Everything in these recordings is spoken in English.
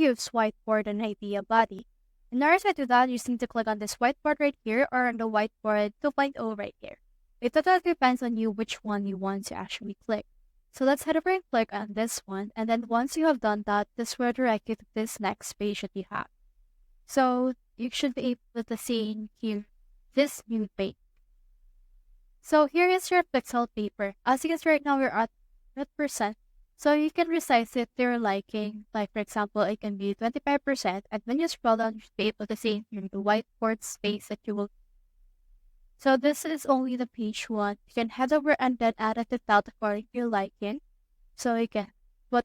use Whiteboard and IdeaBuddy. In order to do that, you just need to click on this whiteboard right here or on the whiteboard 2.0 right here. It totally depends on you which one you want to actually click. So let's head over and click on this one. And then once you have done that, this will direct you to this next page that you have. So you should be able to see here this new page. So here is your pixel paper. As you can see right now, we're at 100%. So you can resize it to your liking. Like for example, it can be 25%. And when you scroll down, you should be able to see here the whiteboard space that you will. So this is only the page one. You can head over and then add it without according to your liking. So you can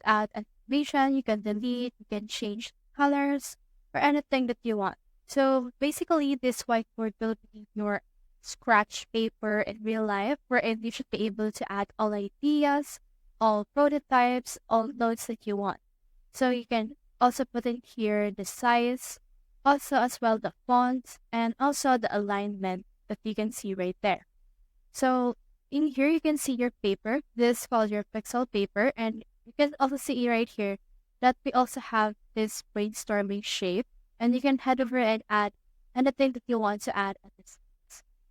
add animation, you can delete, you can change colors or anything that you want. So basically this whiteboard will be your scratch paper in real life, wherein you should be able to add all ideas, all prototypes, all notes that you want. So you can also put in here the size, also as well the fonts, and also the alignment that you can see right there. So in here, you can see your paper. This is called your pixel paper. And you can also see right here that we also have this brainstorming shape. And you can head over and add anything that you want to add at this.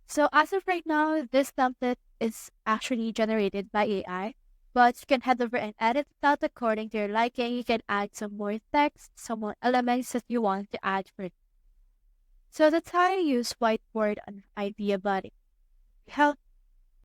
So as of right now, this template is actually generated by AI. But you can head over and edit it out according to your liking. You can add some more text, some more elements that you want to add for it. So that's how I use Whiteboard and IdeaBuddy. Help